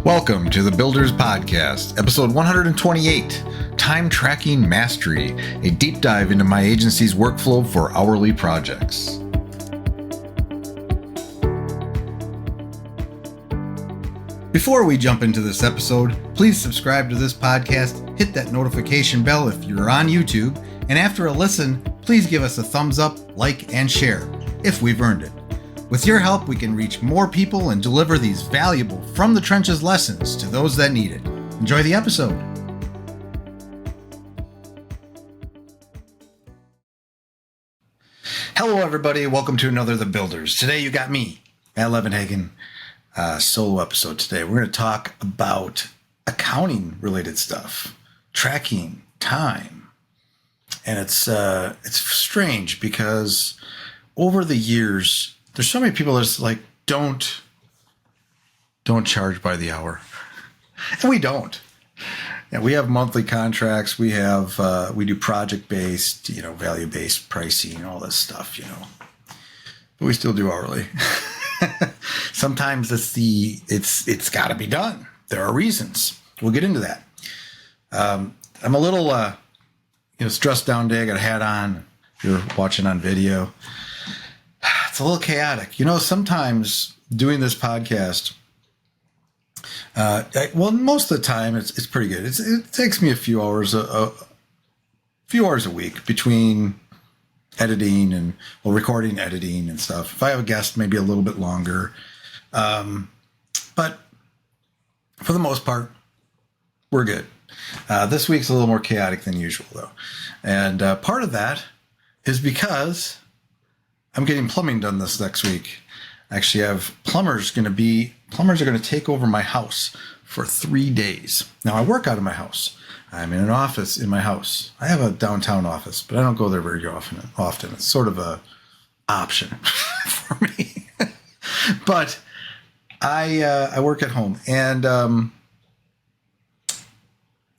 Welcome to the Builders Podcast, episode 128, Time Tracking Mastery, a deep dive into my agency's workflow for hourly projects. Before we jump into this episode, please subscribe to this podcast, hit that notification bell if you're on YouTube, and after a listen, please give us a thumbs up, like, and share, if we've earned it. With your help, we can reach more people and deliver these valuable from the trenches lessons to those that need it. Enjoy the episode. Hello, everybody. Welcome to another The Builders. Today, you got me, Matt Levenhagen, solo episode today. We're going to talk about accounting-related stuff, tracking, time. And it's strange because over the years, there's so many people that's like, don't charge by the hour. And we don't. And we have monthly contracts. We do project-based, value-based pricing, all this stuff, But we still do hourly. Sometimes it's got to be done. There are reasons. We'll get into that. I'm a little, stressed down today. I got a hat on. If you're watching on video. It's a little chaotic. Sometimes doing this podcast, most of the time it's pretty good. It takes me a few hours a week between editing and recording, editing and stuff. If I have a guest, maybe a little bit longer. But for the most part, we're good. This week's a little more chaotic than usual though. And part of that is because I'm getting plumbing done this next week. Actually, I have plumbers are going to take over my house for 3 days. Now, I work out of my house. I'm in an office in my house. I have a downtown office, but I don't go there very often. It's sort of a option for me. But I work at home. And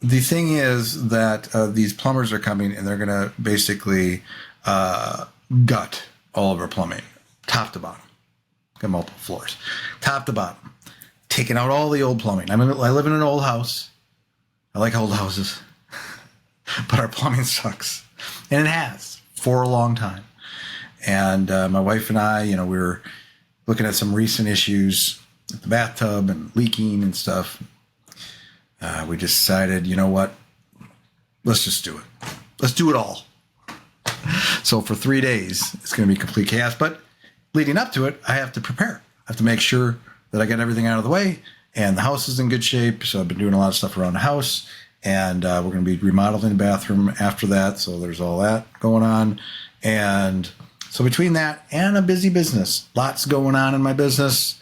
the thing is that these plumbers are coming and they're going to basically gut all of our plumbing, top to bottom. Got multiple floors, top to bottom, taking out all the old plumbing. I live in an old house. I like old houses, but our plumbing sucks, and it has for a long time. And my wife and I, we were looking at some recent issues with the bathtub and leaking and stuff. We just decided, you know what? Let's just do it. Let's do it all. So for 3 days, it's going to be complete chaos. But leading up to it, I have to prepare. I have to make sure that I get everything out of the way and the house is in good shape. So I've been doing a lot of stuff around the house, and we're going to be remodeling the bathroom after that. So there's all that going on. And so between that and a busy business, lots going on in my business,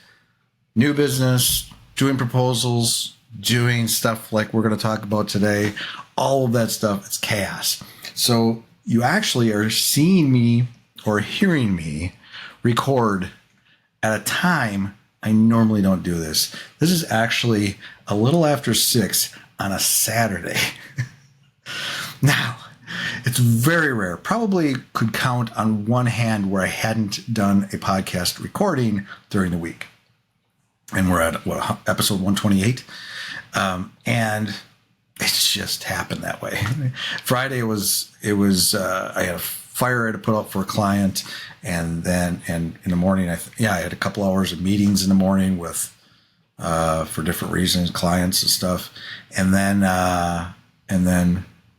new business, doing proposals, doing stuff like we're going to talk about today, all of that stuff, it's chaos. So you actually are seeing me or hearing me record at a time I normally don't do this. This is actually a little after 6 on a Saturday. Now, it's very rare. Probably could count on one hand where I hadn't done a podcast recording during the week. And we're at episode 128. And it's just happened that way. Friday I had a fire I had to put out for a client, and in the morning I had a couple hours of meetings in the morning with for different reasons, clients and stuff, and then I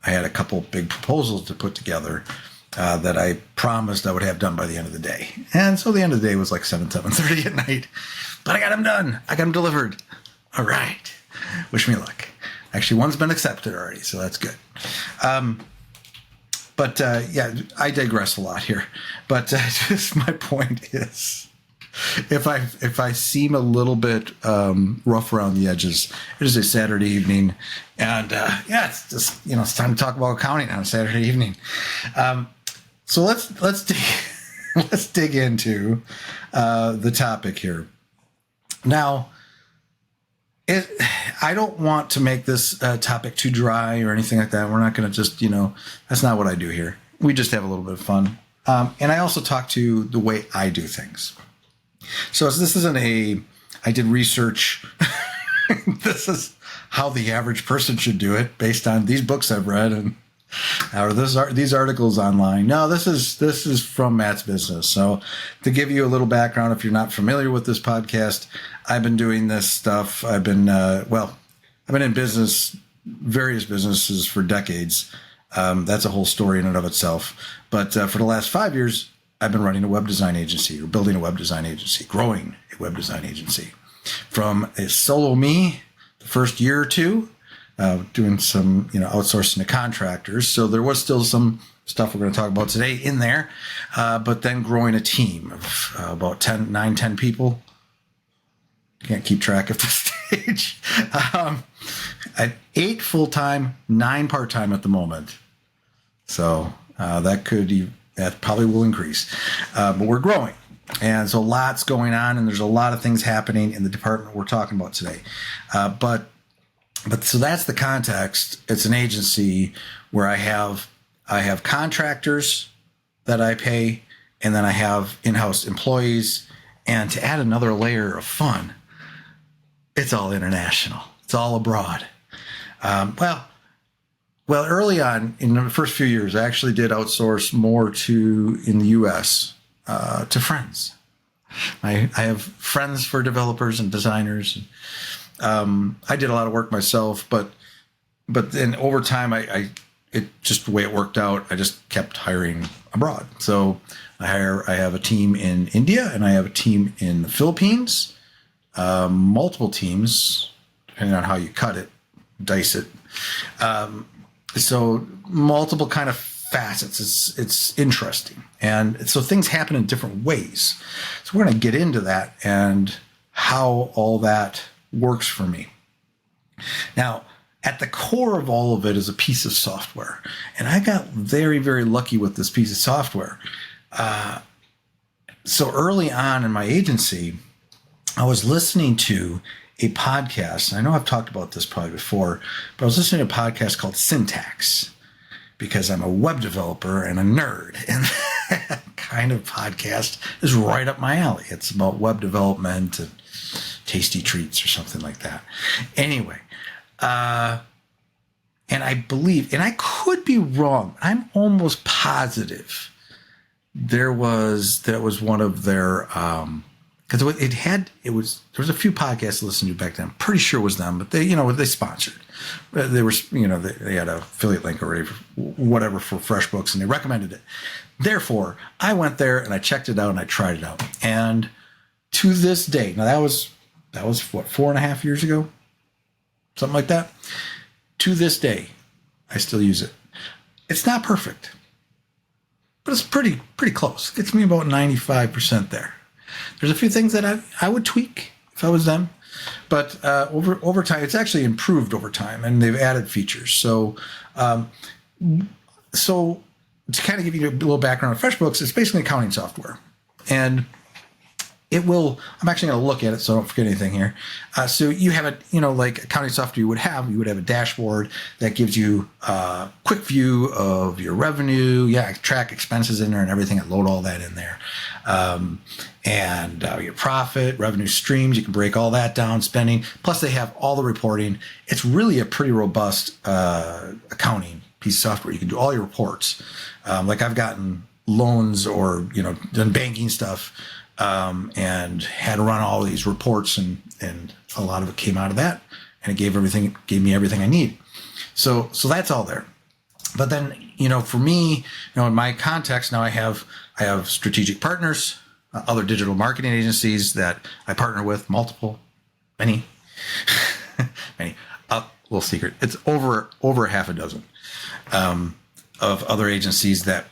had a couple big proposals to put together that I promised I would have done by the end of the day, and so the end of the day was like 7:30 at night, but I got them done. I got them delivered. All right, wish me luck. Actually, one's been accepted already, so that's good. But I digress a lot here. But just my point is, if I seem a little bit rough around the edges, it is a Saturday evening, and it's just it's time to talk about accounting on a Saturday evening. So let's dig into the topic here now. I don't want to make this topic too dry or anything like that. We're not going to just, that's not what I do here. We just have a little bit of fun. And I also talk to the way I do things. So this isn't I did research This is how the average person should do it based on these books I've read and or these articles online. No, this is from Matt's business. So to give you a little background, if you're not familiar with this podcast, I've been doing this stuff. I've been in business, various businesses for decades. That's a whole story in and of itself. But for the last 5 years, I've been running a web design agency, or building a web design agency, growing a web design agency. From a solo me, the first year or two, doing some, outsourcing to contractors. So there was still some stuff we're going to talk about today in there, but then growing a team of about 10 people. Can't keep track of the stage. At 8 full-time, 9 part-time at the moment. So that probably will increase, but we're growing. And so lots going on, and there's a lot of things happening in the department we're talking about today. But so that's the context. It's an agency where I have contractors that I pay, and then I have in-house employees. And to add another layer of fun, it's all international. It's all abroad. Well, early on in the first few years, I actually did outsource more in the U.S. To friends. I have friends for developers and designers. I did a lot of work myself, but then over time, it just the way it worked out, I just kept hiring abroad. So I have a team in India and I have a team in the Philippines, multiple teams, depending on how you cut it, dice it. So multiple kind of facets. It's interesting. And so things happen in different ways. So we're going to get into that and how all that works for me. Now, at the core of all of it is a piece of software. And I got very, very lucky with this piece of software. So early on in my agency, I was listening to a podcast. I know I've talked about this probably before, but I was listening to a podcast called Syntax because I'm a web developer and a nerd. And that kind of podcast is right up my alley. It's about web development and tasty treats or something like that. Anyway, and I believe, and I could be wrong, I'm almost positive there was one of their, because there was a few podcasts to listen to back then. I'm pretty sure it was them, but they sponsored. They were, they had an affiliate link already, whatever, for Freshbooks, and they recommended it. Therefore, I went there and I checked it out and I tried it out. And to this day, now that was what, 4.5 years ago, something like that. To this day, I still use it. It's not perfect, but it's pretty close. It gets me about 95% there. There's a few things that I would tweak if I was them, but over time, it's actually improved over time, and they've added features. So to kind of give you a little background on FreshBooks, it's basically accounting software, and I'm actually going to look at it so I don't forget anything here. So you have like accounting software you would have a dashboard that gives you a quick view of your revenue. Yeah, track expenses in there and everything. I load all that in there. And your profit, revenue streams, you can break all that down, spending. Plus they have all the reporting. It's really a pretty robust accounting piece of software. You can do all your reports. Like I've gotten loans or, done banking stuff, and had to run all these reports, and a lot of it came out of that, and it gave me everything I need. So that's all there. But then, for me, in my context now, I have strategic partners, other digital marketing agencies that I partner with, many, little secret. It's over half a dozen, of other agencies that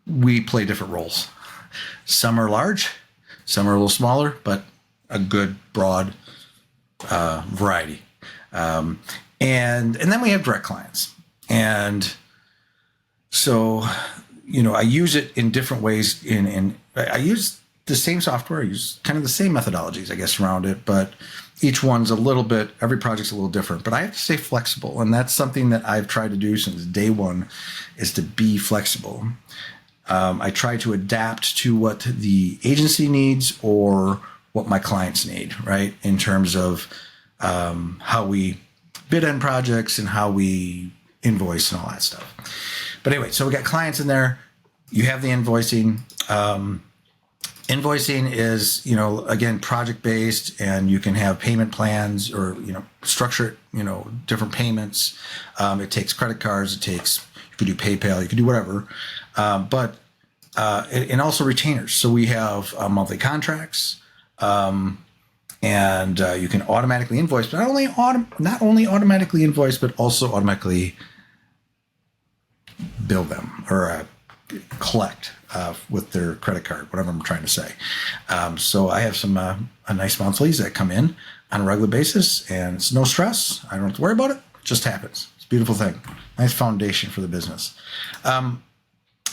we play different roles. Some are large, some are a little smaller, but a good broad variety. And then we have direct clients. And so, I use it in different ways. I use the same software. I use kind of the same methodologies, I guess, around it. But each one's every project's a little different. But I have to stay flexible. And that's something that I've tried to do since day one, is to be flexible. I try to adapt to what the agency needs or what my clients need, right? In terms of how we bid on projects and how we invoice and all that stuff. But anyway, so we got clients in there. You have the invoicing. Invoicing is, again, project-based, and you can have payment plans or, structure it, different payments. It takes credit cards. You can do PayPal. You can do whatever. And also retainers. So we have monthly contracts, and you can automatically invoice, but not only automatically invoice, but also automatically bill them or collect with their credit card, whatever I'm trying to say. So I have some a nice monthlies that come in on a regular basis, and it's no stress. I don't have to worry about it. It just happens. It's a beautiful thing. Nice foundation for the business.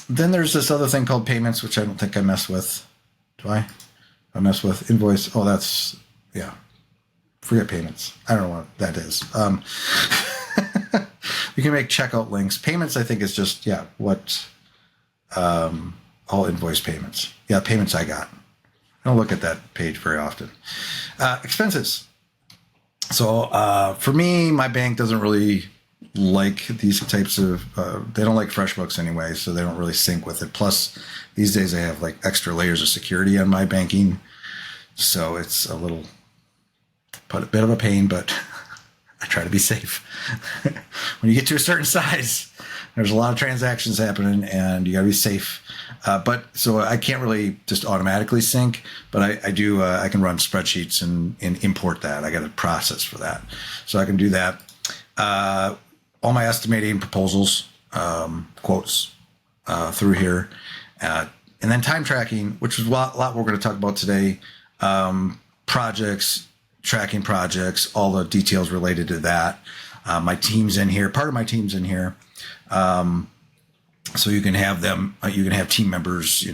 Then there's this other thing called payments, which I don't think I mess with. Do I? I mess with invoice. Oh, forget payments. I don't know what that is. You can make checkout links. Payments, I think, is just, all invoice payments. Yeah, payments I got. I don't look at that page very often. Expenses. So for me, my bank doesn't really like these types of, they don't like Freshbooks anyway, so they don't really sync with it. Plus, these days I have like extra layers of security on my banking. So it's a bit of a pain, but I try to be safe. When you get to a certain size, there's a lot of transactions happening, and you got to be safe. So I can't really just automatically sync, but I do. I can run spreadsheets and import that. I got a process for that, so I can do that. All my estimating proposals, quotes through here, and then time tracking, which is a lot we're going to talk about today. Projects, tracking projects, all the details related to that. My team's in here. Part of my team's in here. So you can have them, you can have team members,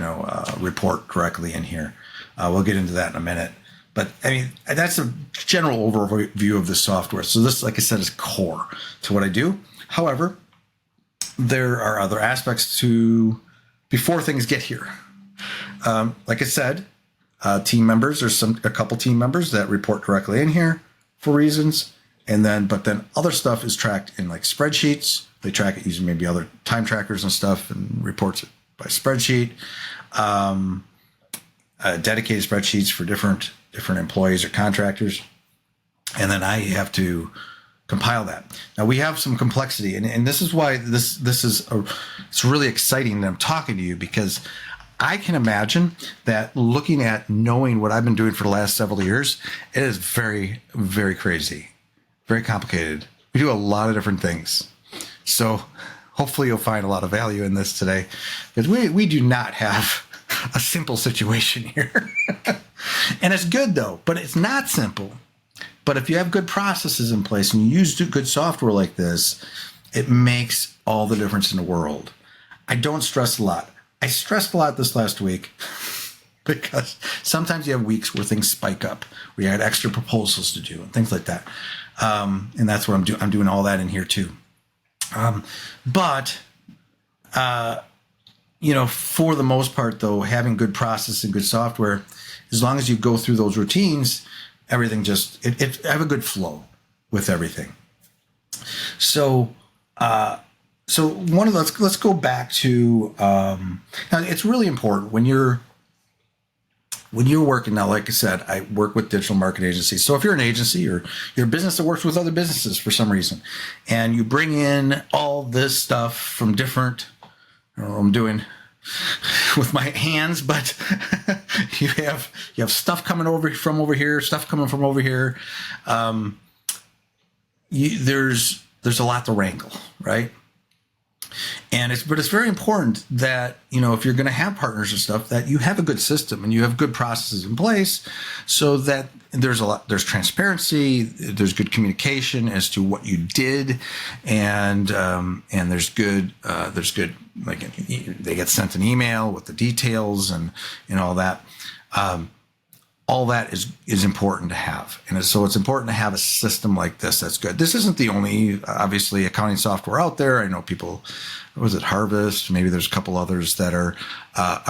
report directly in here. We'll get into that in a minute. But I mean, that's a general overview of the software. So this, like I said, is core to what I do. However, there are other aspects before things get here. Like I said, team members, there's a couple team members that report directly in here for reasons. But then other stuff is tracked in like spreadsheets. They track it using maybe other time trackers and stuff and reports it by spreadsheet. Dedicated spreadsheets for different employees or contractors. And then I have to compile that. Now we have some complexity, and this is why it's really exciting that I'm talking to you, because I can imagine that looking at knowing what I've been doing for the last several years, it is very, very crazy, very complicated. We do a lot of different things. So hopefully you'll find a lot of value in this today, because we do not have a simple situation here. And it's good though, but it's not simple. But if you have good processes in place and you use good software like this, it makes all the difference in the world. I don't stress a lot. I stressed a lot this last week because sometimes you have weeks where things spike up, where you had extra proposals to do and things like that. And that's what I'm doing. I'm doing all that in here too. For the most part though, having good process and good software, as long as you go through those routines, everything just, I have a good flow with everything. So let's go back to, now it's really important when you're working now, like I said, I work with digital marketing agencies. So if you're an agency or you're a business that works with other businesses for some reason, and you bring in all this stuff from different, I don't know what I'm doing with my hands, but you have stuff coming from over here, stuff coming from over here. There's a lot to wrangle, right? But it's very important that, if you're going to have partners and stuff, that you have a good system and you have good processes in place, so that there's transparency, there's good communication as to what you did, and there's good, like they get sent an email with the details and all that. all that is important to have. And so it's important to have a system like this that's good. This isn't the only, obviously, accounting software out there. I know people, was it Harvest? Maybe there's a couple others that are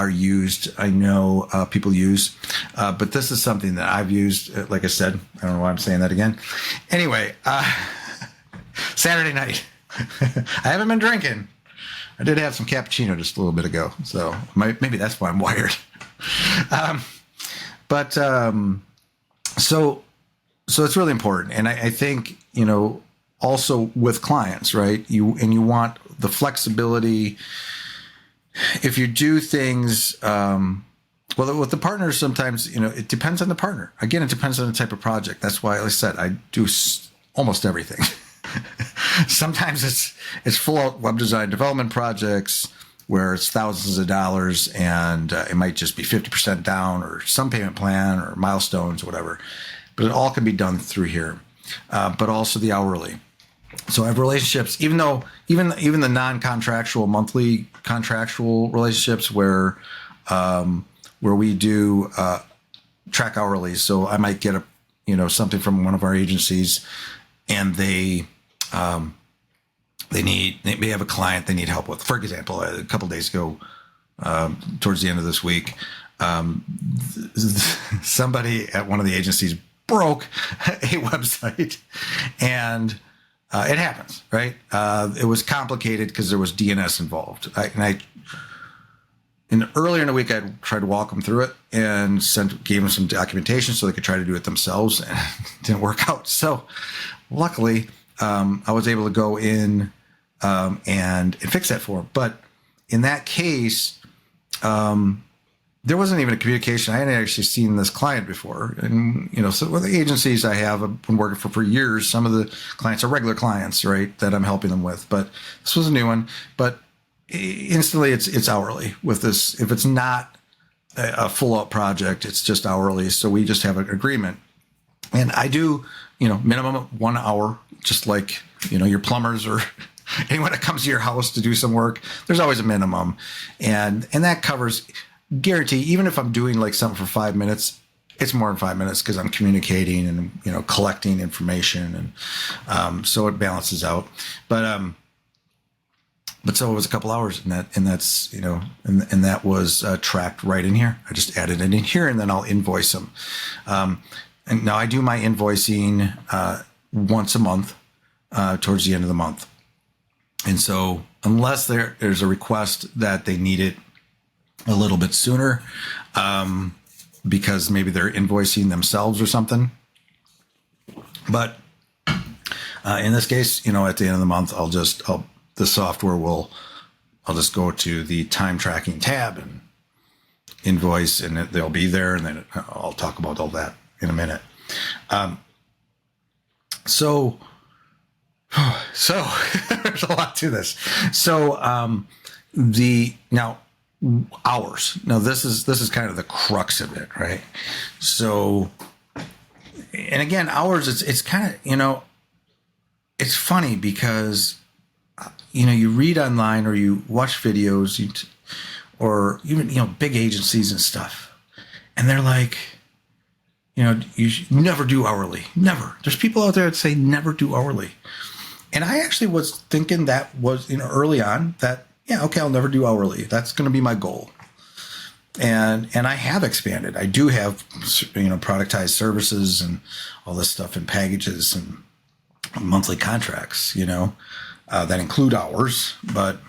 used. I know people use, but this is something that I've used. Like I said, I don't know why I'm saying that again. Anyway, Saturday night, I haven't been drinking. I did have some cappuccino just a little bit ago, so maybe that's why I'm wired. But so it's really important. And I think, also with clients, right? You want the flexibility. If you do things, well, with the partners, sometimes, it depends on the partner. Again, it depends on the type of project. That's why, like I said, I do almost everything. Sometimes it's full out web design development projects where it's thousands of dollars and it might just be 50% down or some payment plan or milestones or whatever. But it all can be done through here. But also the hourly. So I have relationships, even the non-contractual, monthly contractual relationships where we do track hourly. So I might get something from one of our agencies, and they may have a client they need help with. For example, a couple of days ago, towards the end of this week, somebody at one of the agencies broke a website, and it happens, right? It was complicated because there was DNS involved. Earlier in the week, I tried to walk them through it and gave them some documentation so they could try to do it themselves, and it didn't work out. So luckily, I was able to go in and fix that for them. But in that case, there wasn't even a communication. I hadn't actually seen this client before. And, so with the agencies I've been working for years, some of the clients are regular clients, right, that I'm helping them with. But this was a new one. But instantly it's hourly with this. If it's not a full out project, it's just hourly. So we just have an agreement. And I do, minimum 1 hour, just like, your plumbers or anyone that comes to your house to do some work. There's always a minimum. And that covers, guarantee, even if I'm doing like something for 5 minutes, it's more than 5 minutes because I'm communicating and, collecting information. And so it balances out. But so it was a couple hours, and that's, and that was tracked right in here. I just added it in here, and then I'll invoice them. And now I do my invoicing once a month towards the end of the month. And so unless there's a request that they need it a little bit sooner, because maybe they're invoicing themselves or something. But in this case, at the end of the month, the software I'll just go to the time tracking tab and invoice, and they'll be there. And then I'll talk about all that in a minute. So there's a lot to this. So hours. Now this is kind of the crux of it, right? So, and again, hours. It's kind of it's funny because you read online or you watch videos, or even big agencies and stuff, and they're like, you should never do hourly. Never. There's people out there that say never do hourly. And I actually was thinking that was, early on that, yeah, okay, I'll never do hourly. That's going to be my goal. And I have expanded. I do have, productized services and all this stuff in packages and monthly contracts, that include hours, but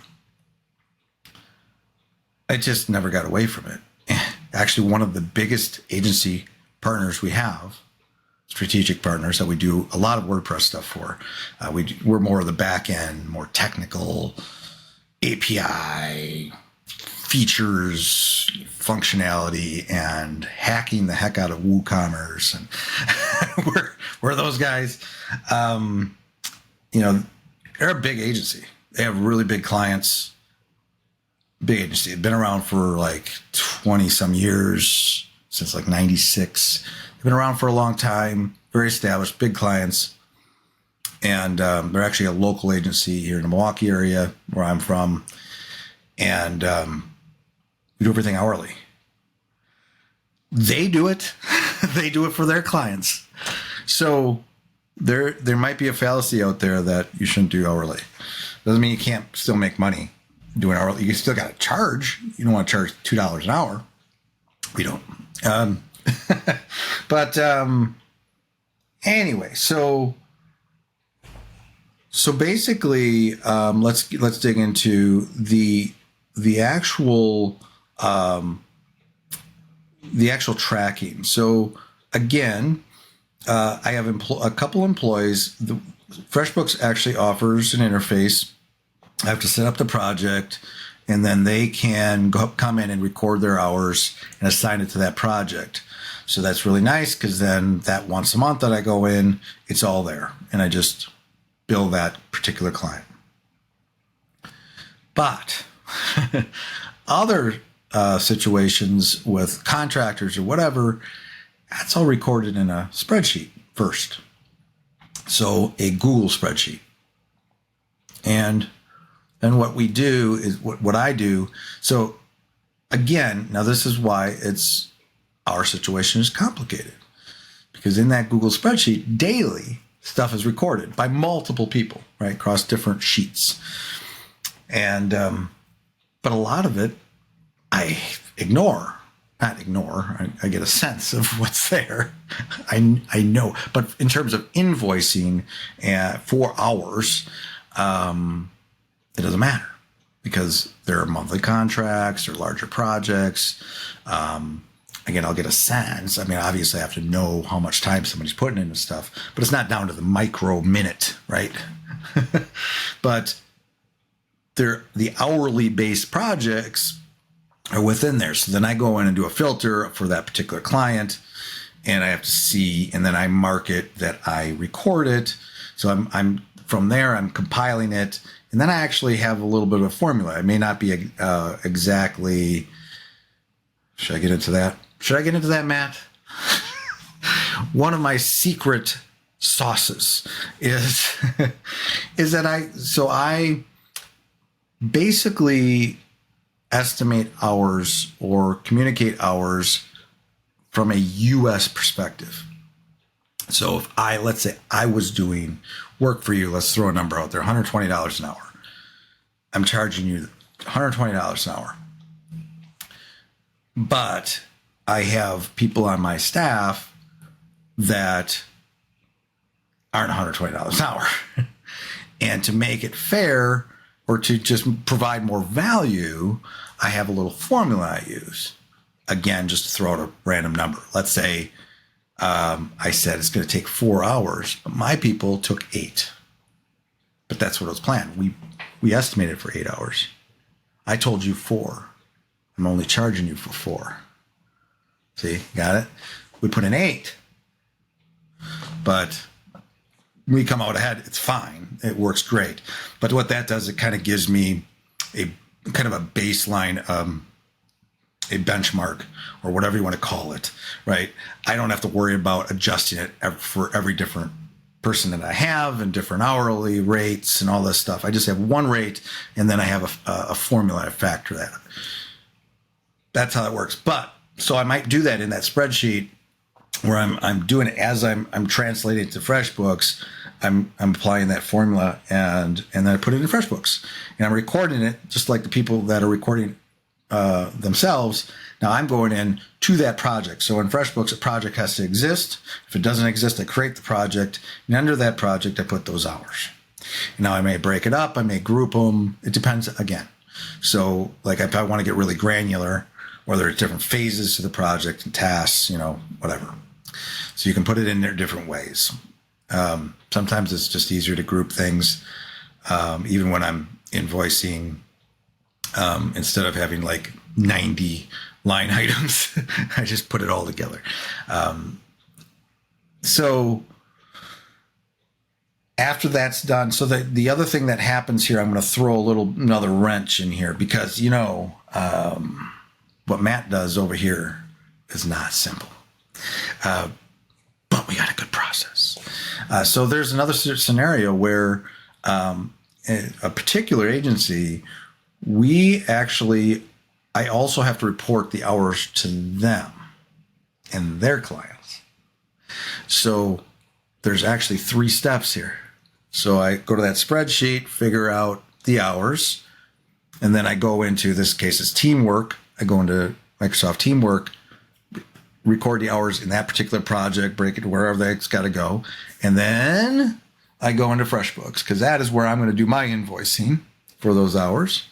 I just never got away from it. Actually, one of the biggest agency partners we have, strategic partners that we do a lot of WordPress stuff for. We're more of the back end, more technical API features, functionality, and hacking the heck out of WooCommerce. And we're those guys. They're a big agency. They have really big clients. Big agency. They've been around for like 20 some years, since like 96. They've been around for a long time, very established, big clients. And they're actually a local agency here in the Milwaukee area where I'm from. And we do everything hourly. they do it. They do it for their clients. So there might be a fallacy out there that you shouldn't do hourly. Doesn't mean you can't still make money doing hourly. You still got to charge. You don't want to charge $2 an hour. We don't. But anyway, so basically, let's dig into the actual tracking. So again, I have a couple employees. FreshBooks actually offers an interface. I have to set up the project, and then they can come in and record their hours and assign it to that project. So that's really nice, because then that once a month that I go in, it's all there, and I just bill that particular client. But other situations with contractors or whatever, that's all recorded in a spreadsheet first. So a Google spreadsheet. And then what we do is what I do. So again, now this is why our situation is complicated, because in that Google spreadsheet, daily stuff is recorded by multiple people, right, across different sheets. And, but a lot of it I not ignore. I get a sense of what's there. I know, but in terms of invoicing for hours, it doesn't matter, because there are monthly contracts or larger projects. Again, I'll get a sense. I mean, obviously I have to know how much time somebody's putting into stuff, but it's not down to the micro minute, right? But the hourly based projects are within there. So then I go in and do a filter for that particular client, and I have to see, and then I mark it that I record it. So I'm from there, I'm compiling it, and then I actually have a little bit of a formula. It may not be exactly. Should I get into that? Matt? One of my secret sauces is that I basically estimate hours or communicate hours from a U.S. perspective. So if let's say I was doing work for you, let's throw a number out there, $120 an hour. I'm charging you $120 an hour. But I have people on my staff that aren't $120 an hour. And to make it fair, or to just provide more value, I have a little formula I use. Again, just to throw out a random number. Let's say I said it's going to take 4 hours, but my people took 8. But that's what was planned. We estimated for 8 hours. I told you 4. I'm only charging you for 4. See, got it? We put in 8. But we come out ahead, it's fine. It works great. But what that does, it kind of gives me a kind of a baseline, a benchmark, or whatever you want to call it, right? I don't have to worry about adjusting it for every different person that I have and different hourly rates and all this stuff. I just have one rate, and then I have a formula to factor that. That's how it works. But so I might do that in that spreadsheet, where I'm doing it as I'm translating it to FreshBooks. I'm applying that formula, and then I put it in FreshBooks, and I'm recording it just like the people that are recording themselves. Now I'm going in to that project. So in FreshBooks, a project has to exist. If it doesn't exist, I create the project, and under that project, I put those hours. Now I may break it up, I may group them. It depends again. So like if I want to get really granular, or there are different phases to the project and tasks, whatever. So you can put it in there different ways. Sometimes it's just easier to group things. Even when I'm invoicing, instead of having like 90 line items, I just put it all together. So after that's done, so the other thing that happens here, I'm going to throw another wrench in here, because, what Matt does over here is not simple. But we got a good process. So there's another scenario where a particular agency, I also have to report the hours to them. and their clients. So there's actually 3 steps here. So I go to that spreadsheet, figure out the hours, and then I go into, this case is teamwork. I go into Microsoft Teamwork, record the hours in that particular project, break it to wherever that's got to go. And then I go into Freshbooks because that is where I'm going to do my invoicing for those hours.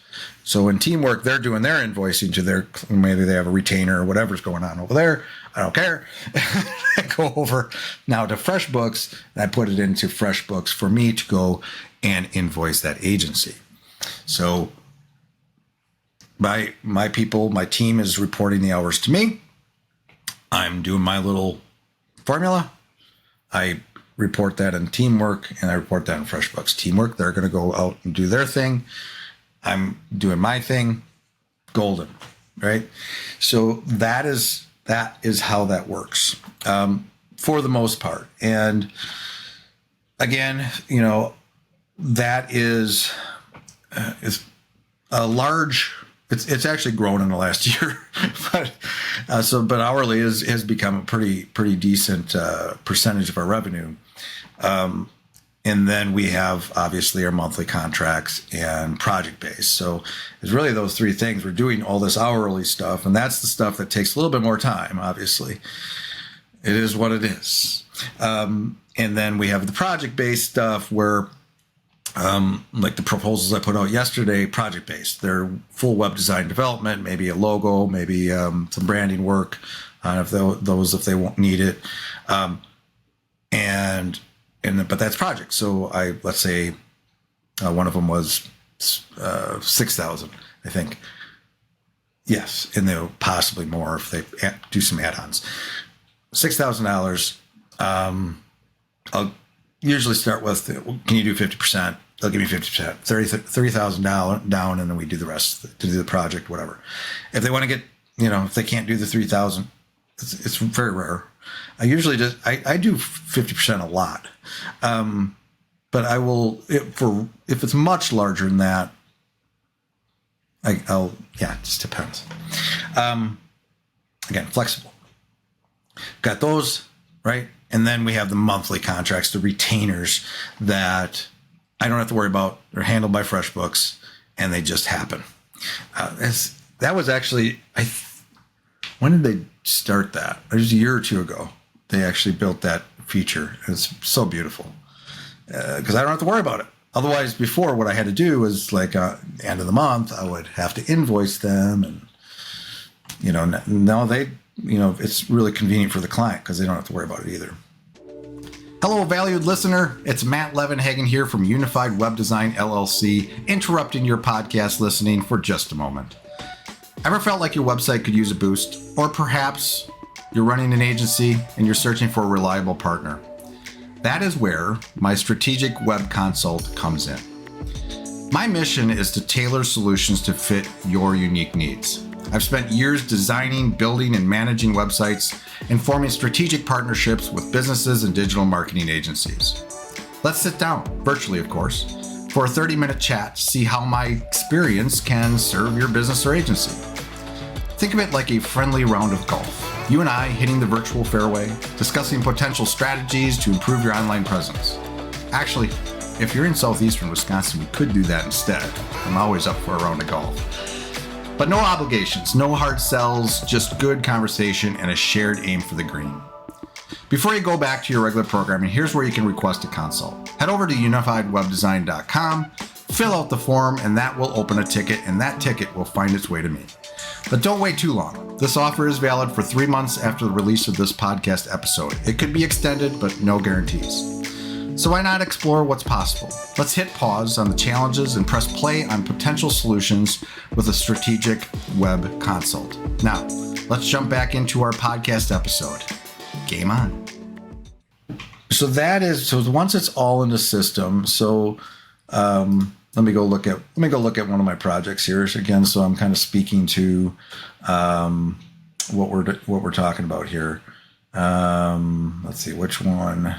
So in Teamwork, they're doing their invoicing to their, maybe they have a retainer or whatever's going on over there. I don't care. I go over now to Freshbooks and I put it into Freshbooks for me to go and invoice that agency. So my people, my team is reporting the hours to me. I'm doing my little formula. I report that in Teamwork and I report that in Freshbooks. Teamwork, they're going to go out and do their thing. I'm doing my thing. Golden, right? So that is how that works for the most part. And again, that is a large. It's actually grown in the last year, but hourly has become a pretty decent percentage of our revenue. And then we have obviously our monthly contracts and project based. So it's really those 3 things. We're doing all this hourly stuff, and that's the stuff that takes a little bit more time. Obviously, it is what it is. And then we have the project based stuff where, like the proposals I put out yesterday, project based. They're full web design development, maybe a logo, maybe some branding work, if they won't need it, but that's project. So let's say one of them was 6,000, I think. Yes, and they'll possibly more if they do some add-ons. $6,000. I'll usually start with, can you do 50%? They'll give me 50%, $30,000 down, and then we do the rest to do the project, whatever. If they want to get, if they can't do the 3,000, it's very rare. I usually I do 50% a lot. But I will, if it's much larger than that, it just depends. Again, flexible. Got those, right? And then we have the monthly contracts, the retainers that I don't have to worry about. They're handled by Freshbooks, and they just happen. That was actually, when did they start that? It was a year or 2 ago. They actually built that feature. It's so beautiful because I don't have to worry about it. Otherwise, before, what I had to do was like end of the month, I would have to invoice them, and now they, it's really convenient for the client because they don't have to worry about it either. Hello, valued listener. It's Matt Levenhagen here from Unified Web Design LLC, interrupting your podcast listening for just a moment. Ever felt like your website could use a boost? Or perhaps you're running an agency and you're searching for a reliable partner? That is where my strategic web consult comes in. My mission is to tailor solutions to fit your unique needs. I've spent years designing, building, and managing websites and forming strategic partnerships with businesses and digital marketing agencies. Let's sit down, virtually of course, for a 30-minute chat to see how my experience can serve your business or agency. Think of it like a friendly round of golf. You and I hitting the virtual fairway, discussing potential strategies to improve your online presence. Actually, if you're in southeastern Wisconsin, we could do that instead. I'm always up for a round of golf. But no obligations, no hard sells, just good conversation and a shared aim for the green. Before you go back to your regular programming, here's where you can request a consult. Head over to unifiedwebdesign.com, fill out the form, and that will open a ticket, and that ticket will find its way to me. But don't wait too long. This offer is valid for 3 months after the release of this podcast episode. It could be extended, but no guarantees. So why not explore what's possible? Let's hit pause on the challenges and press play on potential solutions with a strategic web consult. Now, let's jump back into our podcast episode. Game on. So once it's all in the system, let me go look at one of my projects here again. So I'm kind of speaking to what we're talking about here. Let's see which one.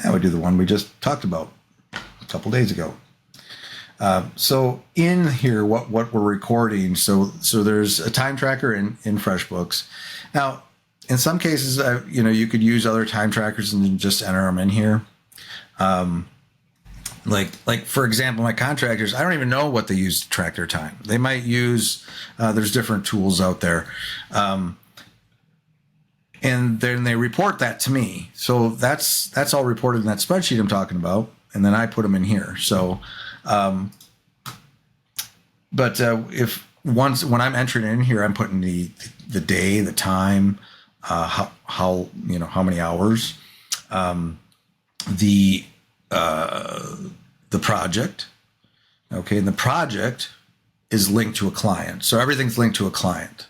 I would do the one we just talked about a couple days ago. So in here, what we're recording. So there's a time tracker in FreshBooks. Now, In some cases, you could use other time trackers and then just enter them in here. Like for example, my contractors, I don't even know what they use to track their time. They might use, there's different tools out there. And then they report that to me. So that's all reported in that spreadsheet I'm talking about. And then I put them in here. So, if when I'm entering in here, I'm putting the day, the time, how many hours, the project. Okay. And the project is linked to a client. So everything's linked to a client.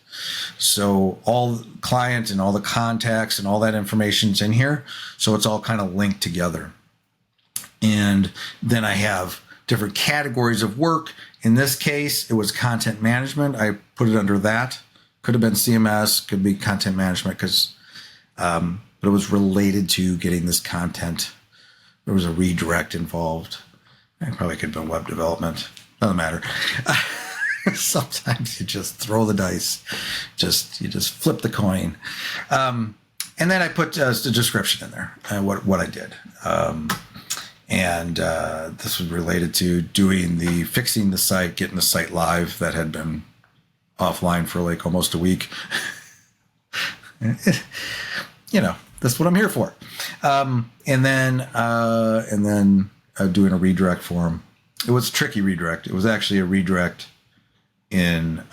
So all the client and all the contacts and all that information's in here. So it's all kind of linked together. And then I have different categories of work. In this case, it was content management. I put it under that. Could have been CMS, could be content management, but it was related to getting this content. There was a redirect involved. I probably could have been web development. Doesn't matter. Sometimes you just throw the dice. You just flip the coin. And then I put the description in there, what I did. This was related to fixing the site, getting the site live that had been offline for like almost a week. That's what I'm here for. And then doing a redirect for them. It was a tricky redirect. It was actually a redirect in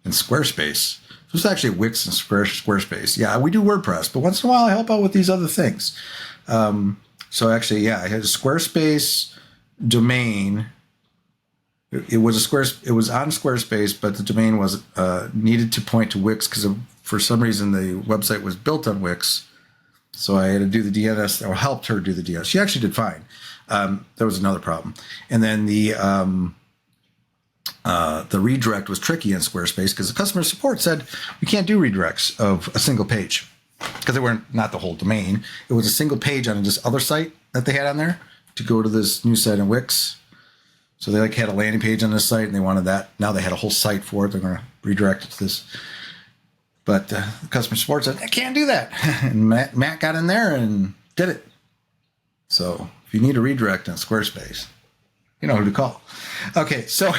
Squarespace. It was actually Wix and Squarespace. Yeah, we do WordPress, but once in a while I help out with these other things. So actually, yeah, I had a Squarespace domain. It was on Squarespace, but the domain was needed to point to Wix because for some reason the website was built on Wix. So I had to do the DNS, or helped her do the DNS. She actually did fine. There was another problem, and then the redirect was tricky in Squarespace because the customer support said we can't do redirects of a single page. Because they weren't not the whole domain. It was a single page on this other site that they had on there to go to this new site in Wix. So they had a landing page on this site and they wanted that. Now they had a whole site for it. They're going to redirect it to this. But the customer support said, I can't do that. And Matt got in there and did it. So if you need a redirect on Squarespace, you know who to call. Okay, so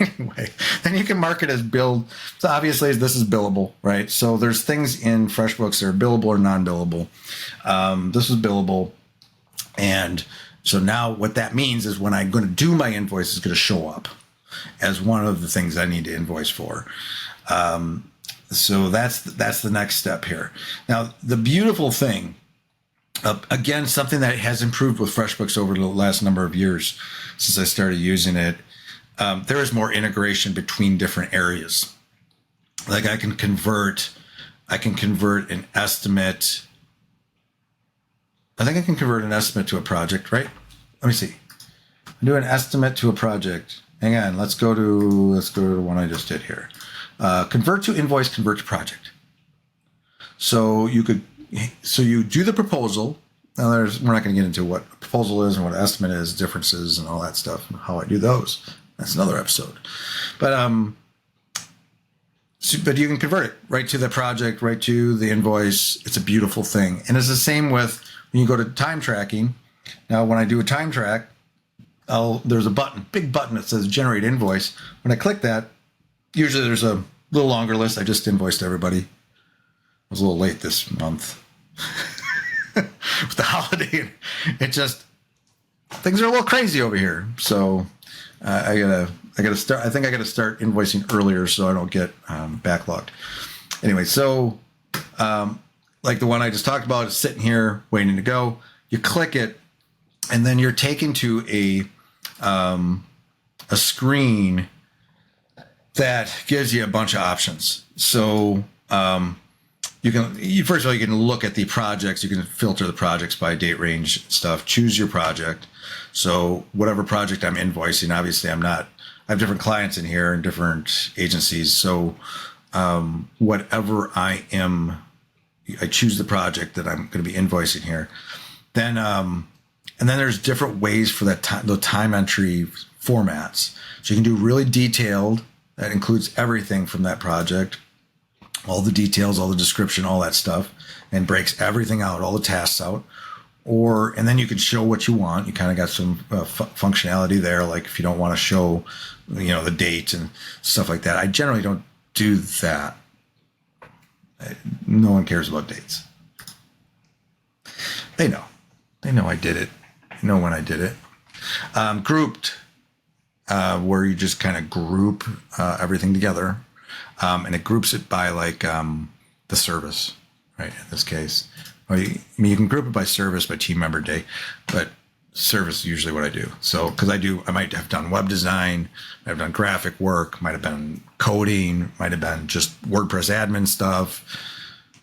anyway, then you can mark it as billed. So obviously this is billable, right? So there's things in FreshBooks that are billable or non-billable. This is billable. And so now what that means is when I'm going to do my invoice, it's going to show up as one of the things I need to invoice for. So that's the next step here. Now, the beautiful thing, again, something that has improved with FreshBooks over the last number of years since I started using it, there is more integration between different areas. Like I can convert an estimate. I think I can convert an estimate to a project, right? Let me see. I do an estimate to a project. Hang on. Let's go to the one I just did here. Convert to invoice, convert to project. So you do the proposal. Now we're not going to get into what a proposal is and what an estimate is, differences and all that stuff, and how I do those. That's another episode. But you can convert it right to the project, right to the invoice. It's a beautiful thing. And it's the same with when you go to time tracking. Now, when I do a time track, there's a big button that says generate invoice. When I click that, usually there's a little longer list. I just invoiced everybody. I was a little late this month with the holiday. Things are a little crazy over here. So I gotta start. I think I gotta start invoicing earlier so I don't get backlogged. Anyway, so like the one I just talked about is sitting here waiting to go. You click it, and then you're taken to a screen that gives you a bunch of options. So first of all, you can look at the projects. You can filter the projects by date range stuff. Choose your project. So whatever project I'm invoicing, obviously I have different clients in here and different agencies. So whatever I choose the project that I'm going to be invoicing here. Then and then there's different ways for the time entry formats. So you can do really detailed. That includes everything from that project, all the details, all the description, all that stuff, and breaks everything out, all the tasks out. And then you can show what you want. You kind of got some functionality there, like if you don't want to show, the date and stuff like that. I generally don't do that. No one cares about dates. They know I did it. They know when I did it. Grouped, where you just kind of group everything together, and it groups it by like the service, right? In this case, you can group it by service, by team member day, but service is usually what I do. So because I might have done web design, might have done graphic work, might have been coding, might have been just WordPress admin stuff,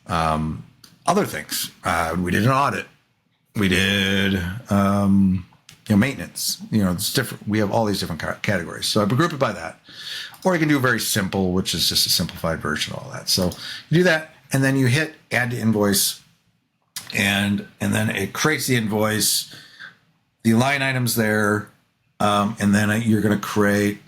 other things. We did an audit. We did, maintenance. It's different. We have all these different categories. So I would group it by that. Or you can do very simple, which is just a simplified version of all that. So you do that, and then you hit add to invoice, and then it creates the invoice, the line items there, and then you're going to create,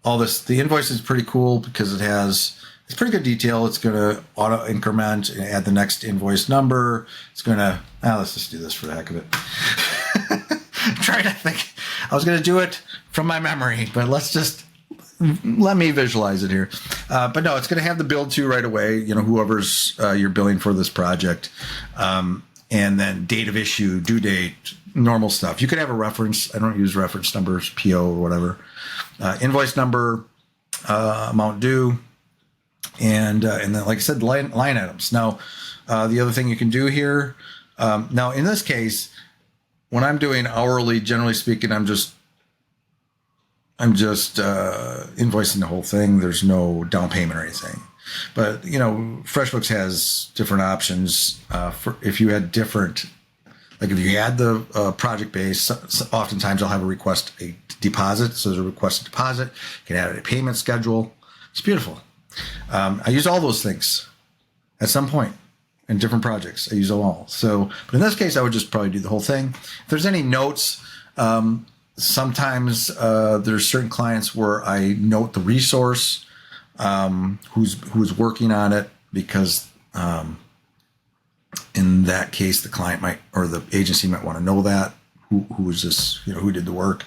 all this. The invoice is pretty cool because it's pretty good detail. It's going to auto increment and add the next invoice number. It's going to, let's just do this for the heck of it. I'm trying to think. I was going to do it from my memory, but let me visualize it here. But no, it's going to have the bill to right away, whoever's you're billing for this project. And then date of issue, due date, normal stuff. You could have a reference. I don't use reference numbers, PO or whatever. Invoice number, amount due. And then, like I said, line items. Now, the other thing you can do here, now in this case, when I'm doing hourly, generally speaking, I'm just invoicing the whole thing. There's no down payment or anything. But FreshBooks has different options. If you had different, like if you add the project base, oftentimes I'll have a request a deposit. So there's a request a deposit. You can add a payment schedule. It's beautiful. I use all those things at some point in different projects. I use them all. So, but in this case, I would just probably do the whole thing. If there's any notes, sometimes there's certain clients where I note the resource, who's working on it, because in that case, the client might, or the agency might want to know that who is this, who did the work.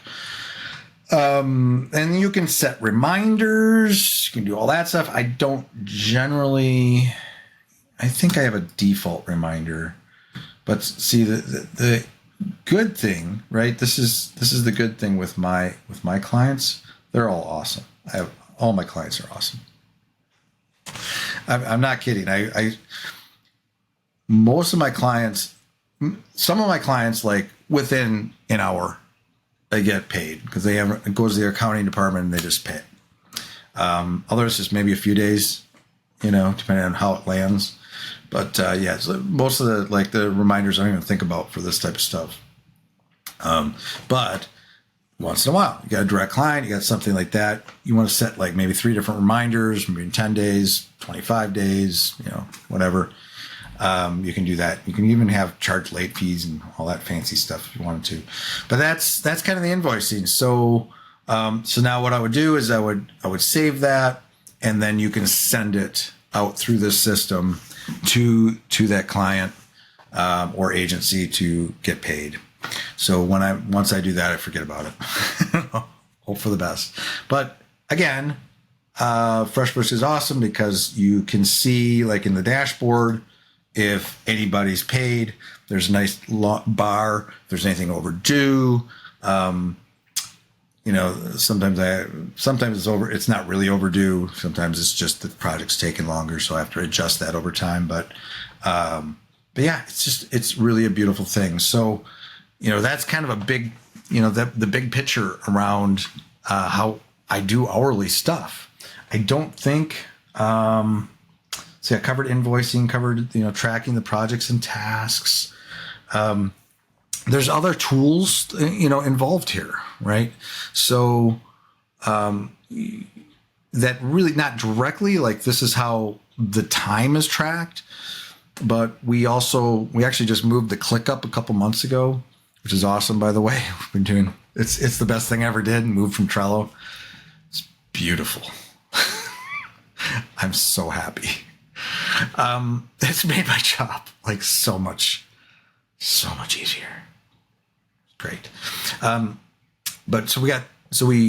And you can set reminders. You can do all that stuff. I don't generally. I think I have a default reminder, but see the good thing, right? This is the good thing with my clients. They're all awesome. All my clients are awesome. I'm not kidding. Most of my clients, some of my clients, like within an hour, they get paid because it goes to their accounting department and they just pay it. Others just maybe a few days, depending on how it lands. But so most of the reminders I don't even think about for this type of stuff. But once in a while, you got a direct client, you got something like that. You want to set like maybe 3 different reminders, maybe in 10 days, 25 days, whatever. You can do that. You can even have charge late fees and all that fancy stuff if you wanted to. But that's kind of the invoicing. So now what I would do is I would save that, and then you can send it out through this system to that client or agency to get paid. So once I do that, I forget about it. Hope for the best. But again, FreshBooks is awesome because you can see, like in the dashboard, if anybody's paid. There's a nice bar. If there's anything overdue, sometimes it's over. It's not really overdue. Sometimes it's just the project's taking longer, so I have to adjust that over time. But yeah, it's really a beautiful thing. So, that's kind of a big, the big picture around how I do hourly stuff. I don't think. So I covered invoicing, covered, tracking the projects and tasks. There's other tools, involved here, right? So that really not directly, like this is how the time is tracked, but we actually just moved the ClickUp a couple months ago, which is awesome, by the way. We've been doing, it's the best thing I ever did, moved from Trello. It's beautiful. I'm so happy. It's made my job like so much easier. Great. But so we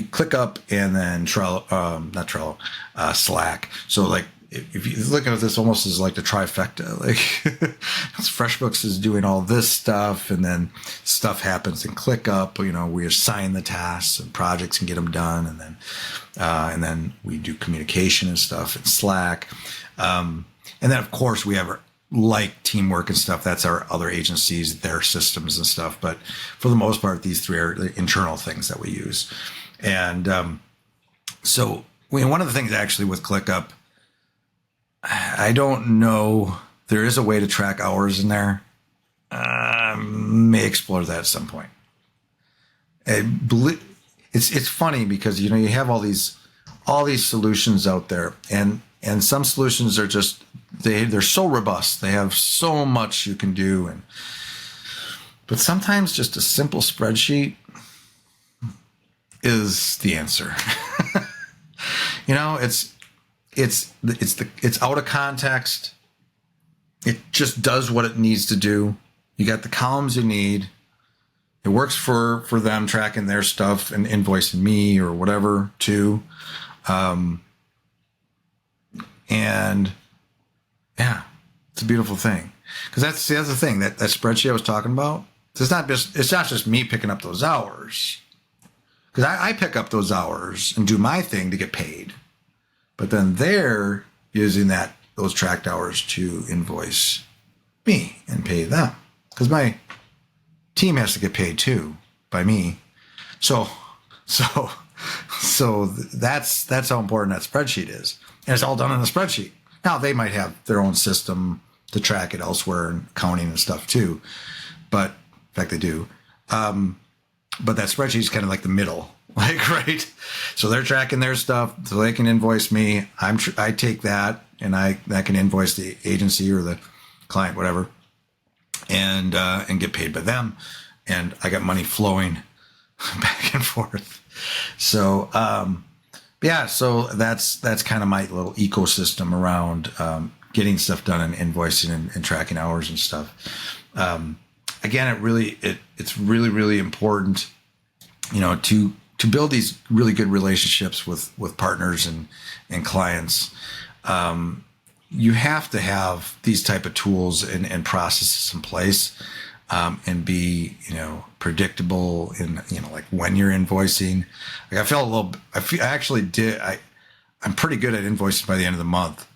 ClickUp and then Trello, not Trello, Slack. So like if you look at this almost as like the trifecta, like Freshbooks is doing all this stuff, and then stuff happens in ClickUp. You know, we assign the tasks and projects and get them done, and then we do communication and stuff in Slack. And then of course we have like teamwork and stuff. That's our other agencies, their systems and stuff. But for the most part, these three are the internal things that we use. And so one of the things actually with ClickUp, I don't know, there is a way to track hours in there. May explore that at some point. It's funny because, you know, you have all these solutions out there, and some solutions are just, they're so robust. They have so much you can do. But sometimes just a simple spreadsheet is the answer. You know, it's out of context. It just does what it needs to do. You got the columns you need. It works for them tracking their stuff and invoicing me or whatever too. And yeah, it's a beautiful thing. Because that's the other thing, that spreadsheet I was talking about. It's not just me picking up those hours. Because I pick up those hours and do my thing to get paid. But then they're using those tracked hours to invoice me and pay them. Because my team has to get paid too by me. So that's how important that spreadsheet is. And it's all done in a spreadsheet. Now they might have their own system to track it elsewhere and accounting and stuff too. But in fact they do. But that spreadsheet is kind of like the middle, like, right? So they're tracking their stuff so they can invoice me. I take that and I can invoice the agency or the client, whatever, and get paid by them. And I got money flowing back and forth. So, yeah, so that's kind of my little ecosystem around getting stuff done and invoicing and tracking hours and stuff. Again, it's really, really important, you know, to build these really good relationships with partners and clients. You have to have these type of tools and processes in place, and be, you know, predictable in, you know, like when you're invoicing. Like I'm pretty good at invoicing by the end of the month,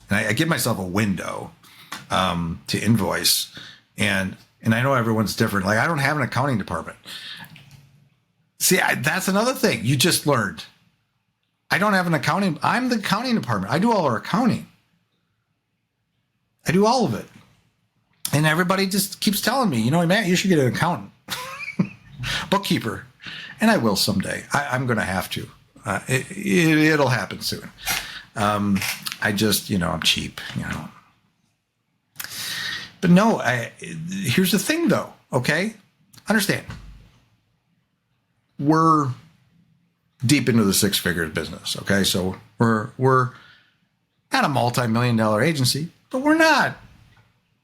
and I give myself a window to invoice, and I know everyone's different. Like, I don't have an accounting department. See, that's another thing you just learned. I don't have an accounting. I'm the accounting department. I do all our accounting. I do all of it. And everybody just keeps telling me, you know, Matt, you should get an accountant, bookkeeper. And I will someday. I'm going to have to. It'll happen soon. I just, you know, I'm cheap, you know. But no, here's the thing, though, okay? Understand. We're deep into the six figures business, okay? So we're not a multi-million-dollar agency, but we're not,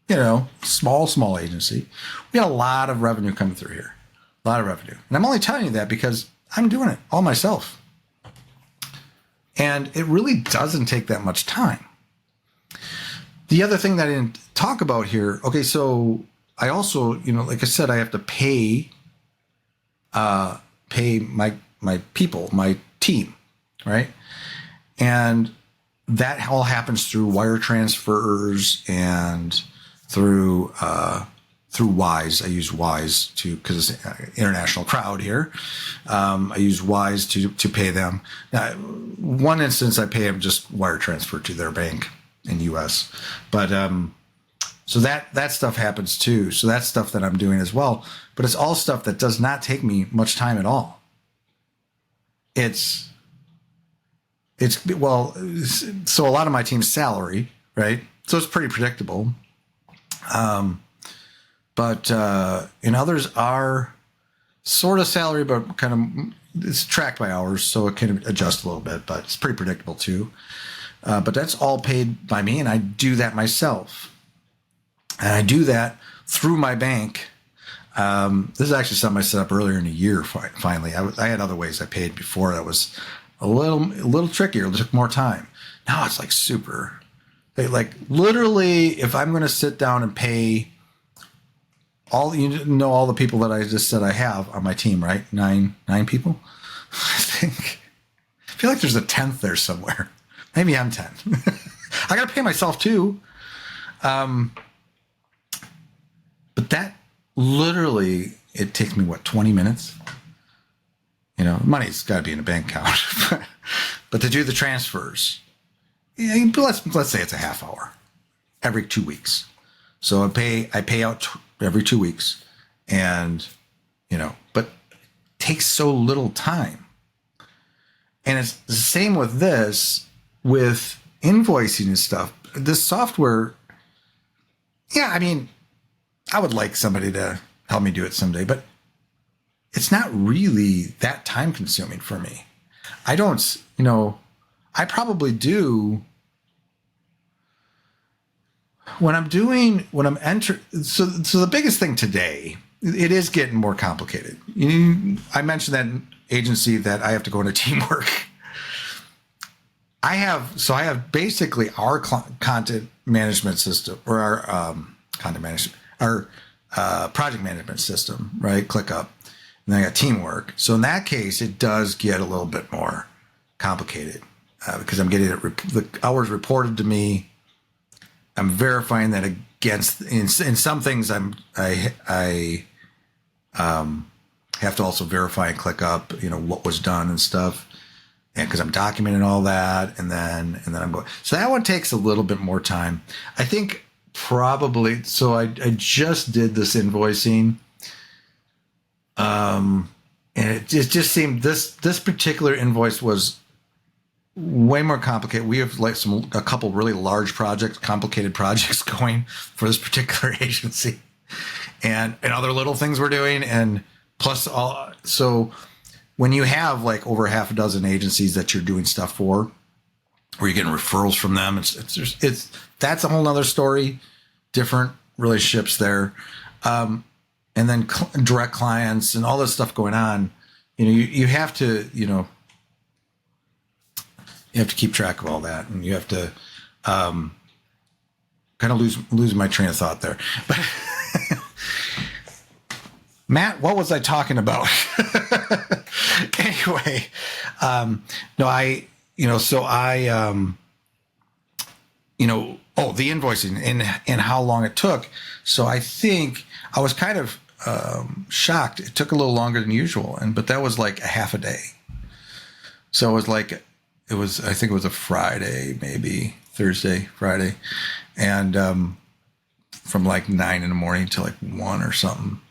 you know, small agency. We got a lot of revenue coming through here, a lot of revenue. And I'm only telling you that because I'm doing it all myself. And it really doesn't take that much time. The other thing that I didn't talk about here, okay, so I also, you know, like I said, I have to pay my people, my team, right? And that all happens through wire transfers and through Wise. I use Wise because it's an international crowd here. I use Wise to pay them. Now, one instance, I pay them just wire transfer to their bank in the U.S. But so that stuff happens too. So that's stuff that I'm doing as well. But it's all stuff that does not take me much time at all. It's well, so a lot of my team's salary, right? So it's pretty predictable. But and others are sort of salary, but kind of it's tracked by hours, so it can adjust a little bit, but it's pretty predictable too. But that's all paid by me, and I do that myself. And I do that through my bank. This is actually something I set up earlier in the year. Finally, I had other ways I paid before that was a little trickier. It took more time. Now it's like super. Like literally, if I'm going to sit down and pay all the people that I just said I have on my team, right? Nine people, I think. I feel like there's a 10th there somewhere. Maybe I'm 10. I got to pay myself too. But that literally, it takes me 20 minutes? Money's got to be in a bank account. But to do the transfers, let's say it's a half hour every 2 weeks. So I pay out every 2 weeks, and but it takes so little time. And it's the same with this, with invoicing and stuff. This software, I would like somebody to help me do it someday, but it's not really that time consuming for me. I don't, I probably do when I'm entering. So the biggest thing today, it is getting more complicated. I mentioned that agency that I have to go into teamwork. I have basically our content management system, or our content management, our project management system, right? ClickUp. And then I got teamwork. So in that case, it does get a little bit more complicated because I'm getting the hours reported to me. I'm verifying that against in some things I have to also verify and ClickUp, what was done and stuff. And because I'm documenting all that, and then I'm going. So that one takes a little bit more time. I think probably. So I just did this invoicing, and it just seemed this particular invoice was way more complicated. We have a couple really large complicated projects going for this particular agency, and other little things we're doing, and plus all. So when you have over half a dozen agencies that you're doing stuff for, where you're getting referrals from them, it's that's a whole nother story, different relationships there. And then direct clients and all this stuff going on, you have to, you have to keep track of all that, and you have to kind of lose my train of thought there. But Matt, what was I talking about? Anyway, the invoicing and how long it took. So I think I was kind of shocked. It took a little longer than usual, but that was like a half a day. So I think it was a Friday, maybe Thursday, Friday, and from 9 in the morning to 1 or something.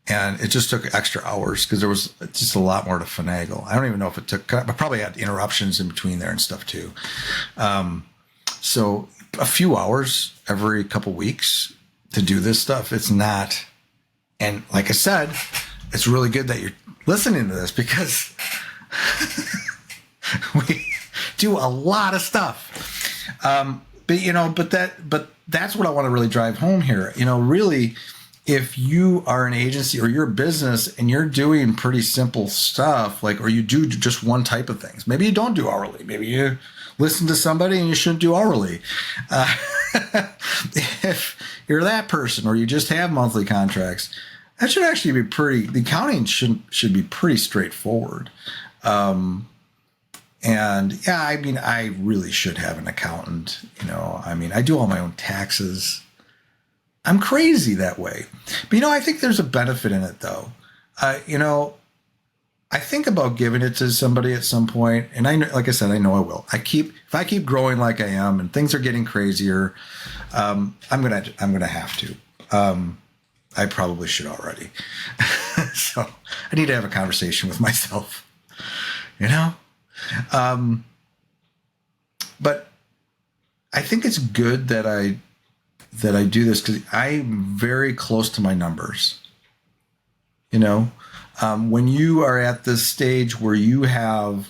And it just took extra hours because there was just a lot more to finagle. I don't even know if it took, I probably had interruptions in between there and stuff too. So a few hours every couple weeks to do this stuff. It's not, and like I said, it's really good that you're listening to this because we do a lot of stuff. But that's what I want to really drive home here. Really, if you are an agency or you're a business and you're doing pretty simple stuff, or you do just one type of things, maybe you don't do hourly, maybe you listen to somebody and you shouldn't do hourly. If you're that person, or you just have monthly contracts, that should actually be the accounting should be pretty straightforward. And I really should have an accountant. I do all my own taxes. I'm crazy that way. But, I think there's a benefit in it, though. I think about giving it to somebody at some point, and like I said, I know I will. If I keep growing like I am, and things are getting crazier, I'm gonna have to. I probably should already. So I need to have a conversation with myself. But I think it's good that I do this because I'm very close to my numbers. When you are at this stage where you have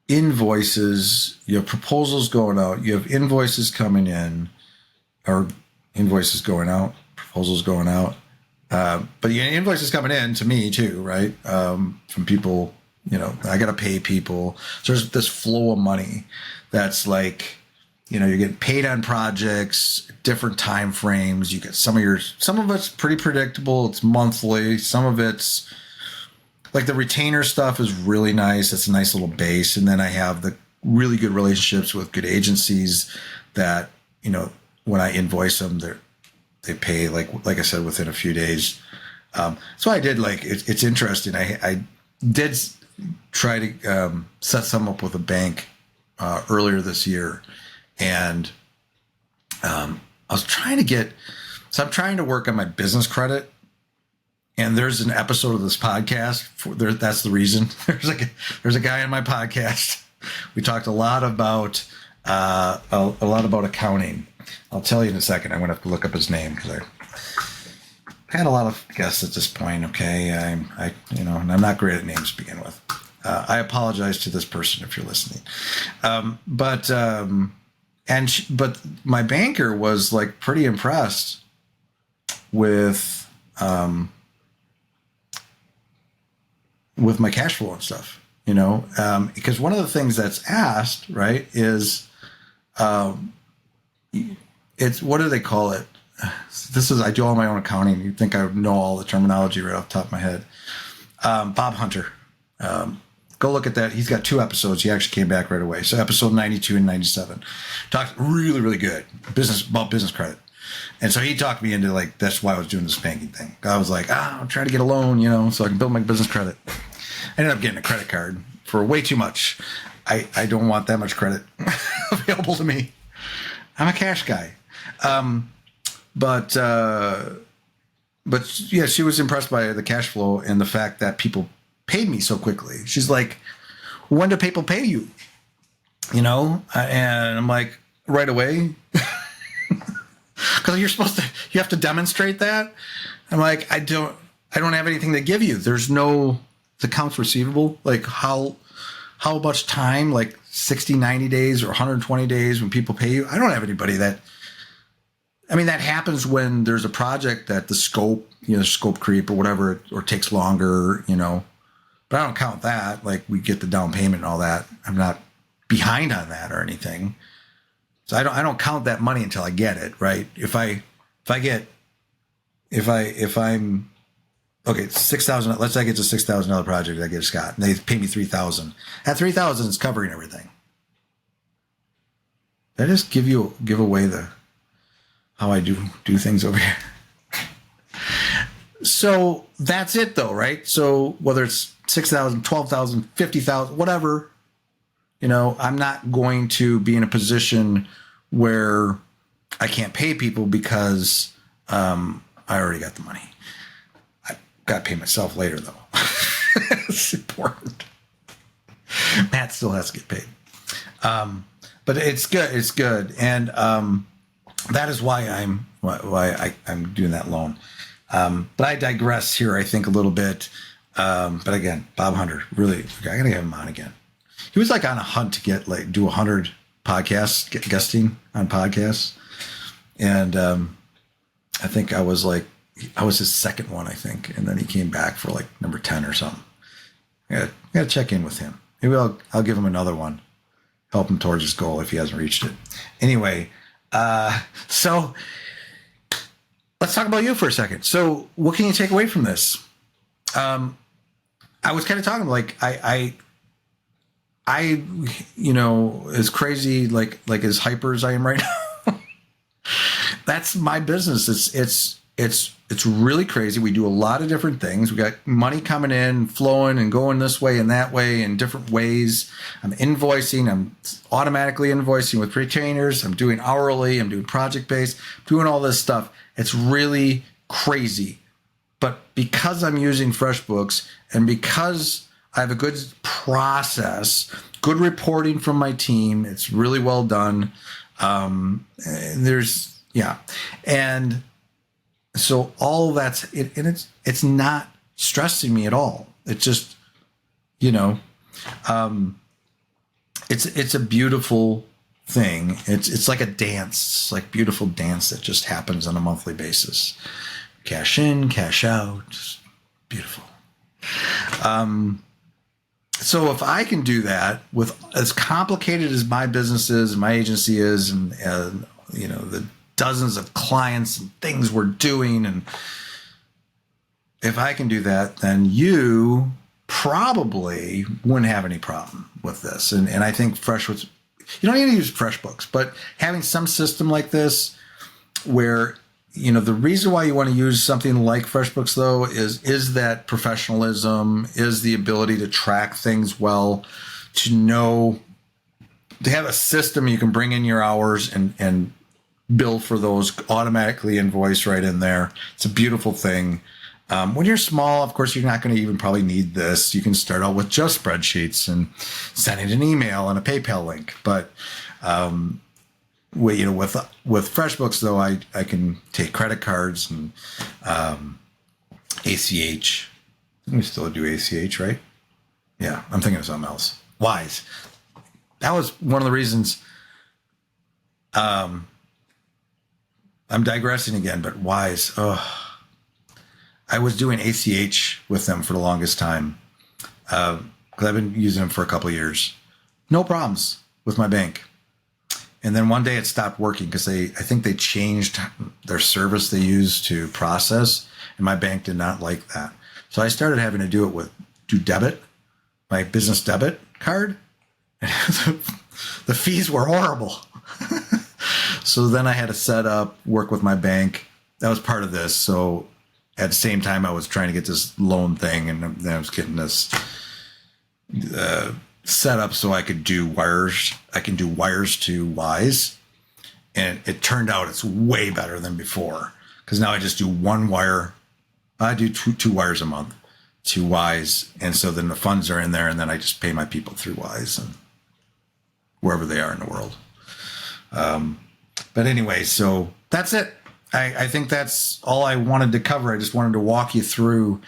invoices, you have proposals going out, you have invoices coming in, or invoices going out, proposals going out. But you invoices coming in to me too, right? From people, I got to pay people. So there's this flow of money that's like, you're getting paid on projects, different time frames. You get some of it's pretty predictable. It's monthly. Some of it's like the retainer stuff is really nice. It's a nice little base. And then I have the really good relationships with good agencies that, when I invoice them, they pay like I said, within a few days. So I did it's interesting. I did try to set some up with a bank earlier this year. And I was trying to I'm trying to work on my business credit. And there's an episode of this podcast. That's the reason. There's a guy on my podcast. We talked a lot about accounting. I'll tell you in a second. I'm going to have to look up his name because I had a lot of guests at this point. Okay, and I'm not great at names to begin with. I apologize to this person if you're listening. But my banker was like pretty impressed with my cash flow and stuff, because one of the things that's asked, right, is it's, what do they call it? I do all my own accounting. You'd think I would know all the terminology right off the top of my head. Bob Hunter. Go look at that. He's got 2 episodes. He actually came back right away. So episode 92 and 97. Talked really, really good about business credit. And so he talked me into that's why I was doing this banking thing. I was like, I'm trying to get a loan, so I can build my business credit. I ended up getting a credit card for way too much. I don't want that much credit available to me. I'm a cash guy. But yeah, she was impressed by the cash flow and the fact that people paid me so quickly. She's like, when do people pay you? And I'm like, right away. Because you have to demonstrate that. I'm like, I don't have anything to give you. There's no accounts receivable. Like how much time, like 60, 90 days or 120 days when people pay you. I don't have anybody that happens when there's a project that the scope creep or whatever, or takes longer, but I don't count that. Like we get the down payment and all that. I'm not behind on that or anything. So I don't count that money until I get it, right? If I'm okay, $6,000. Let's say I get a $6,000 project. I get a Scott, and they pay me $3,000. That $3,000 is covering everything. Did I just give away how I do things over here? So that's it, though, right? So whether it's 6,000, 12,000, 50,000, whatever, I'm not going to be in a position where I can't pay people because I already got the money. I got to pay myself later, though. It's important. Matt still has to get paid. But it's good. It's good. And that is why I'm doing that loan. But I digress here, I think, a little bit. But again, Bob Hunter, really, I got to have him on again. He was on a hunt to do 100 podcasts, guesting on podcasts. And I think I was his second one, I think. And then he came back for number 10 or something. I got to check in with him. Maybe I'll give him another one. Help him towards his goal if he hasn't reached it. Anyway, so let's talk about you for a second. So what can you take away from this? I was kind of talking I as crazy, as hyper as I am right now, that's my business. It's really crazy. We do a lot of different things. We got money coming in, flowing and going this way and that way in different ways. I'm invoicing. I'm automatically invoicing with retainers. I'm doing hourly. I'm doing project-based, doing all this stuff. It's really crazy. But because I'm using FreshBooks and because I have a good process, good reporting from my team, it's really well done. And so all that's it, and it's not stressing me at all. It's just, it's a beautiful thing. It's like a dance. It's like beautiful dance that just happens on a monthly basis. Cash in, cash out, just beautiful. So if I can do that with as complicated as my business is, and my agency is, and the dozens of clients and things we're doing, and if I can do that, then you probably wouldn't have any problem with this. And I think Freshbooks, you don't need to use Freshbooks, but having some system like this where, the reason why you want to use something like Freshbooks, though, is that professionalism, is the ability to track things well, to have a system you can bring in your hours and bill for those, automatically invoice right in there. It's a beautiful thing. When you're small, of course, you're not going to even probably need this. You can start out with just spreadsheets and sending an email and a PayPal link. But with FreshBooks, though, I can take credit cards and ACH. We still do ACH, right? Yeah, I'm thinking of something else. Wise. That was one of the reasons. I'm digressing again, but Wise. Oh. I was doing ACH with them for the longest time because I've been using them for a couple of years. No problems with my bank. And then one day it stopped working because I think they changed their service they use to process, and my bank did not like that. So I started having to do debit, my business debit card. The fees were horrible. So then I had to work with my bank. That was part of this. So at the same time, I was trying to get this loan thing, and then I was getting this set up so I could do wires. I can do wires to Wise, and it turned out it's way better than before because now I just do one wire. I do two wires a month to Wise, and so then the funds are in there, and then I just pay my people through Wise and wherever they are in the world. But anyway, so that's it. I think that's all I wanted to cover. I just wanted to walk you through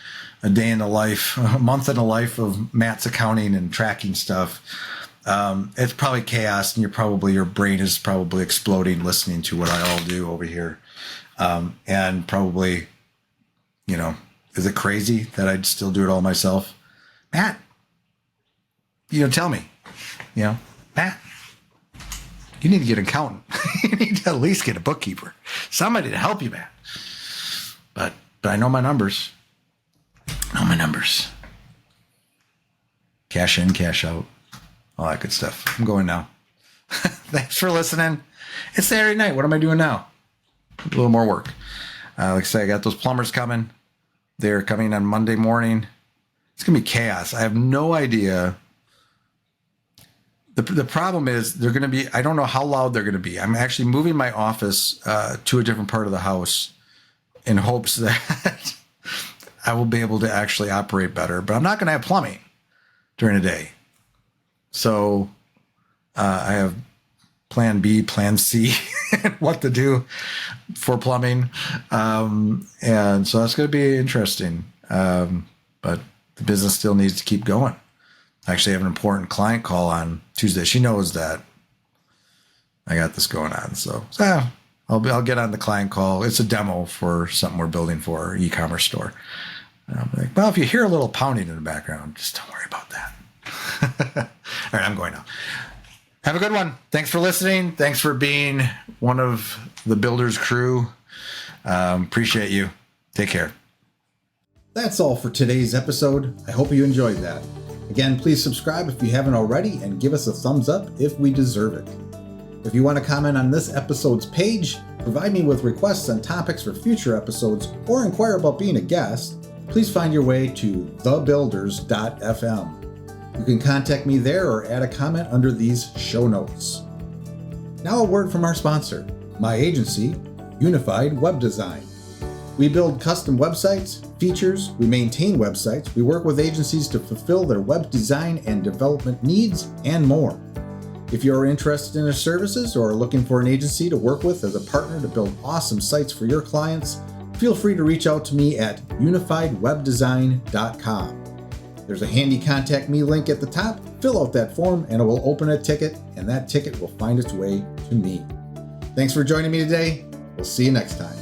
a month in the life of Matt's accounting and tracking stuff. It's probably chaos, and your brain is probably exploding listening to what I all do over here. And probably, is it crazy that I'd still do it all myself? Matt, tell me, Matt, you need to get an accountant. You need to at least get a bookkeeper, somebody to help you, Matt. But I know my numbers. Cash in, cash out, all that good stuff. I'm going now. Thanks for listening. It's Saturday night. What am I doing now? A little more work. Like I say, I got those plumbers coming. They're coming on Monday morning. It's going to be chaos. I have no idea. The problem is they're going to be, I don't know how loud they're going to be. I'm actually moving my office to a different part of the house in hopes that I will be able to actually operate better. But I'm not going to have plumbing during the day. So I have plan B, plan C, what to do for plumbing. And so that's going to be interesting. But the business still needs to keep going. I actually have an important client call on Tuesday. She knows that I got this going on. So I'll get on the client call. It's a demo for something we're building for our e-commerce store. And I'm like, well, if you hear a little pounding in the background, just don't worry about that. All right, I'm going now. Have a good one. Thanks for listening. Thanks for being one of the Builders crew. Appreciate you. Take care. That's all for today's episode. I hope you enjoyed that. Again, please subscribe if you haven't already and give us a thumbs up if we deserve it. If you want to comment on this episode's page, provide me with requests on topics for future episodes, or inquire about being a guest, please find your way to thebuilders.fm. You can contact me there or add a comment under these show notes. Now a word from our sponsor, my agency, Unified Web Design. We build custom websites, features, we maintain websites, we work with agencies to fulfill their web design and development needs, and more. If you are interested in our services or are looking for an agency to work with as a partner to build awesome sites for your clients, feel free to reach out to me at unifiedwebdesign.com. There's a handy contact me link at the top. Fill out that form and it will open a ticket, and that ticket will find its way to me. Thanks for joining me today. We'll see you next time.